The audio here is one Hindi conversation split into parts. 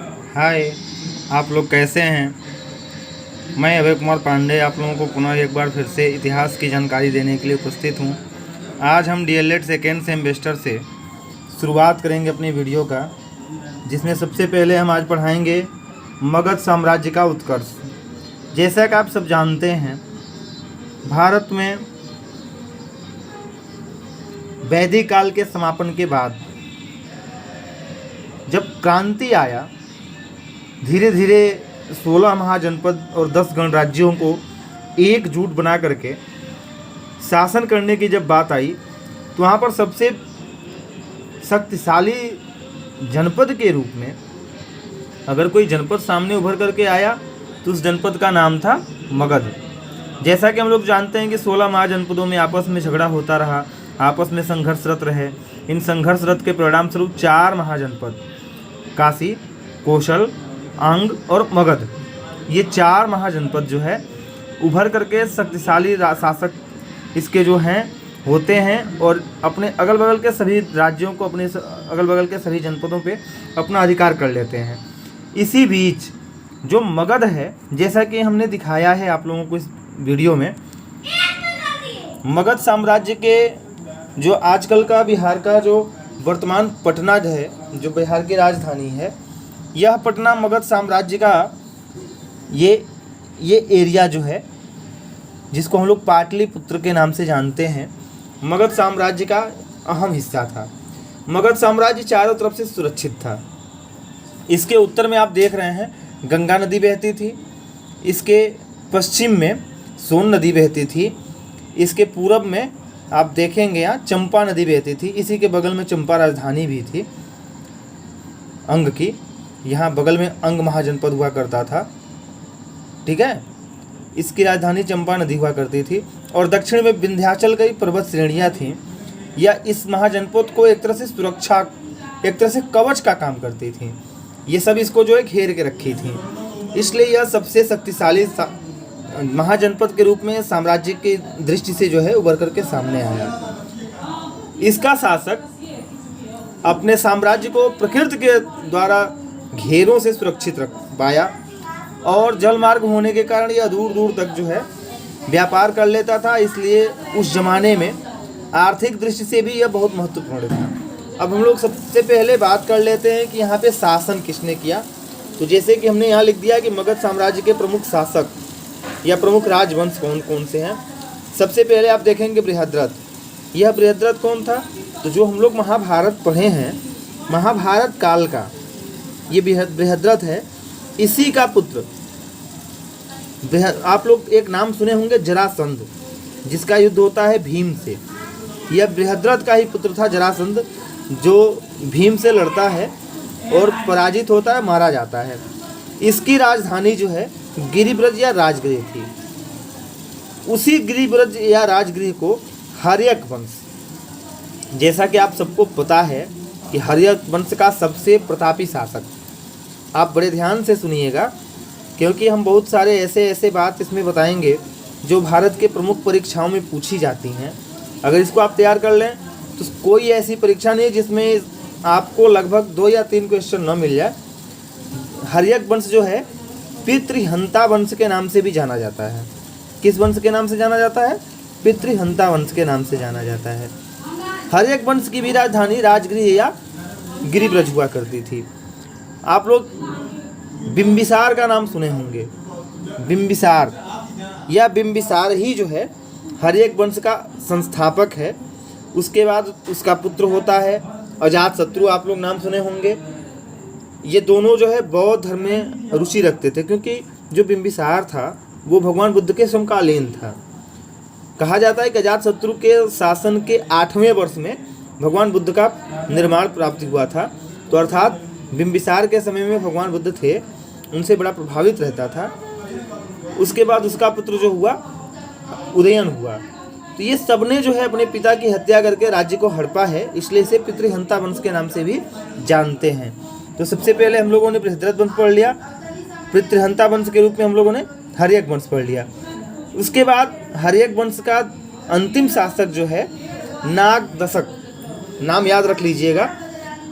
हाय, आप लोग कैसे हैं। मैं अभय कुमार पांडे आप लोगों को पुनः एक बार फिर से इतिहास की जानकारी देने के लिए उपस्थित हूँ। आज हम डीएलएड सेकेंड सेमेस्टर से शुरुआत करेंगे अपनी वीडियो का, जिसमें सबसे पहले हम आज पढ़ाएंगे मगध साम्राज्य का उत्कर्ष। जैसा कि आप सब जानते हैं, भारत में वैदिक काल के समापन के बाद जब क्रांति आया, धीरे धीरे 16 महाजनपद और 10 गणराज्यों को एकजुट बना करके शासन करने की जब बात आई, तो वहाँ पर सबसे शक्तिशाली जनपद के रूप में अगर कोई जनपद सामने उभर करके आया तो उस जनपद का नाम था मगध। जैसा कि हम लोग जानते हैं कि 16 महाजनपदों में आपस में झगड़ा होता रहा, आपस में संघर्षरत रहे। इन संघर्षरत के परिणाम स्वरूप 4 महाजनपद काशी, कौशल, अंग और मगध, ये 4 महाजनपद जो है उभर करके शक्तिशाली शासक इसके जो हैं होते हैं और अपने अगल बगल के सभी राज्यों को, अपने अगल बगल के सभी जनपदों पे अपना अधिकार कर लेते हैं। इसी बीच जो मगध है, जैसा कि हमने दिखाया है आप लोगों को इस वीडियो में, मगध साम्राज्य के जो आजकल का बिहार का जो वर्तमान पटना है, जो बिहार की राजधानी है, यह पटना मगध साम्राज्य का ये एरिया जो है, जिसको हम लोग पाटलिपुत्र के नाम से जानते हैं, मगध साम्राज्य का अहम हिस्सा था। मगध साम्राज्य चारों तरफ से सुरक्षित था। इसके उत्तर में आप देख रहे हैं गंगा नदी बहती थी, इसके पश्चिम में सोन नदी बहती थी, इसके पूरब में आप देखेंगे यहाँ चंपा नदी बहती थी, इसी के बगल में चंपा राजधानी भी थी अंग की। यहाँ बगल में अंग महाजनपद हुआ करता था, ठीक है। इसकी राजधानी चंपा नदी हुआ करती थी और दक्षिण में विंध्याचल कई पर्वत श्रेणियाँ थीं। यह इस महाजनपद को एक तरह से सुरक्षा, एक तरह से कवच का काम करती थी। ये सब इसको जो है घेर के रखी थी, इसलिए यह सबसे शक्तिशाली महाजनपद के रूप में साम्राज्य की दृष्टि से जो है उभर करके सामने आया। इसका शासक अपने साम्राज्य को प्रकृति के द्वारा घेरों से सुरक्षित रख पाया और जल मार्ग होने के कारण यह दूर दूर तक जो है व्यापार कर लेता था। इसलिए उस जमाने में आर्थिक दृष्टि से भी यह बहुत महत्वपूर्ण था। अब हम लोग सबसे पहले बात कर लेते हैं कि यहाँ पे शासन किसने किया। तो जैसे कि हमने यहाँ लिख दिया कि मगध साम्राज्य के प्रमुख शासक या प्रमुख राजवंश कौन कौन से हैं। सबसे पहले आप देखेंगे बृहद्रथ। यह बृहद्रथ कौन था? तो जो हम लोग महाभारत पढ़े हैं, महाभारत काल का ये बृहद्रथ है, इसी का पुत्र। आप लोग एक नाम सुने होंगे जरासंध, जिसका युद्ध होता है भीम से। यह बृहद्रथ का ही पुत्र था जरासंध, जो भीम से लड़ता है और पराजित होता है, मारा जाता है। इसकी राजधानी जो है गिरिब्रज या राजगृह थी। उसी गिरिब्रज या राजगृह को हर्यक वंश, जैसा कि आप सबको पता है कि हर्यक वंश का सबसे प्रतापी शासक, आप बड़े ध्यान से सुनिएगा क्योंकि हम बहुत सारे ऐसे बात इसमें बताएंगे जो भारत के प्रमुख परीक्षाओं में पूछी जाती हैं। अगर इसको आप तैयार कर लें तो कोई ऐसी परीक्षा नहीं है जिसमें आपको लगभग 2 या 3 क्वेश्चन न मिल जाए। हर्यक वंश जो है पितृहंता वंश के नाम से भी जाना जाता है। किस वंश के नाम से जाना जाता है? पितृहंता वंश के नाम से जाना जाता है। हर्यक वंश की भी राजधानी राजगृह या गिरिब्रज हुआ करती थी। आप लोग बिंबिसार का नाम सुने होंगे। बिंबिसार, यह बिंबिसार ही जो है हर्यक वंश का संस्थापक है। उसके बाद उसका पुत्र होता है अजातशत्रु, आप लोग नाम सुने होंगे। ये दोनों जो है बौद्ध धर्म में रुचि रखते थे, क्योंकि जो बिंबिसार था वो भगवान बुद्ध के समकालीन था। कहा जाता है कि अजातशत्रु के शासन के 8वें वर्ष में भगवान बुद्ध का निर्माण प्राप्ति हुआ था। तो अर्थात बिंबिसार के समय में भगवान बुद्ध थे, उनसे बड़ा प्रभावित रहता था। उसके बाद उसका पुत्र जो हुआ उदयन हुआ। तो ये सबने जो है अपने पिता की हत्या करके राज्य को हड़पा है, इसलिए इसे पितृहंता वंश के नाम से भी जानते हैं। तो सबसे पहले हम लोगों ने बृहद्रथ वंश पढ़ लिया, पितृहंता वंश के रूप में हम लोगों ने हर्यक वंश पढ़ लिया। उसके बाद हर्यक वंश का अंतिम शासक जो है नागदशक, नाम याद रख लीजिएगा,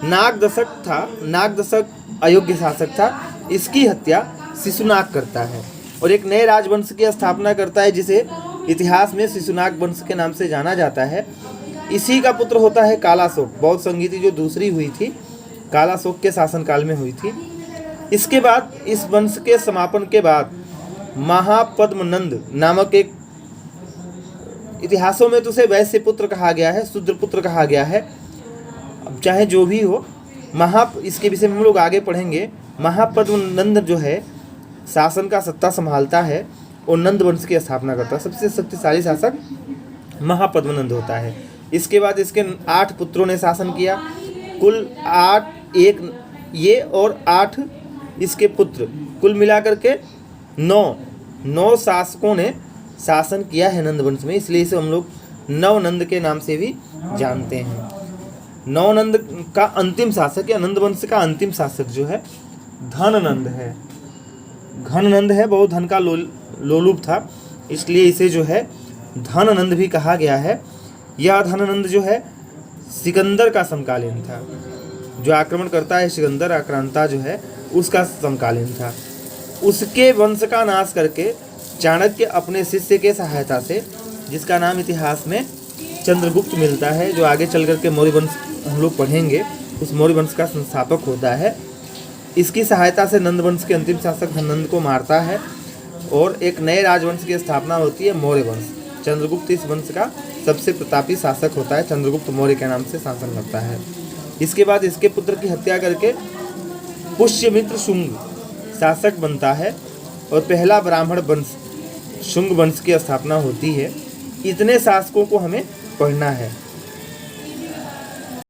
नागदशक था। नागदशक अयोग्य शासक था, इसकी हत्या शिशुनाग करता है और एक नए राजवंश की स्थापना करता है जिसे इतिहास में शिशुनाग वंश के नाम से जाना जाता है। इसी का पुत्र होता है कालाशोक, बौद्ध संगीति जो दूसरी हुई थी कालाशोक के शासनकाल में हुई थी। इसके बाद इस वंश के समापन के बाद महापद्मनंद नामक एक, इतिहासों में तो उसे वैश्य पुत्र कहा गया है, शूद्र पुत्र कहा गया है, अब चाहे जो भी हो, इसके विषय में हम लोग आगे पढ़ेंगे। महापद्मनंद जो है शासन का सत्ता संभालता है और नंद वंश की स्थापना करता है। सबसे शक्तिशाली शासक महापद्मनंद होता है। इसके बाद इसके 8 पुत्रों ने शासन किया, कुल 8, एक ये और 8 इसके पुत्र, कुल मिलाकर के 9 शासकों ने शासन किया है नंद वंश में, इसलिए इसे हम लोग नवनंद के नाम से भी जानते हैं। नवनंद का अंतिम शासक या नंद वंश का अंतिम शासक जो है धननंद है। घननंद है, बहुत धन का लोलुप था, इसलिए इसे जो है धननंद भी कहा गया है। यह धननंद जो है सिकंदर का समकालीन था, जो आक्रमण करता है सिकंदर आक्रांता जो है उसका समकालीन था। उसके वंश का नाश करके चाणक्य अपने शिष्य के सहायता से, जिसका नाम इतिहास में चंद्रगुप्त मिलता है, जो आगे चल करके मौर्य वंश हम लोग पढ़ेंगे, उस मौर्य वंश का संस्थापक होता है। इसकी सहायता से नंद वंश के अंतिम शासक धननंद को मारता है और एक नए राजवंश की स्थापना होती है, मौर्य वंश। चंद्रगुप्त इस वंश का सबसे प्रतापी शासक होता है, चंद्रगुप्त मौर्य के नाम से शासन करता है। इसके बाद इसके पुत्र की हत्या करके पुष्यमित्र शुंग शासक बनता है और पहला ब्राह्मण वंश शुंग वंश की स्थापना होती है। इतने शासकों को हमें पढ़ना है।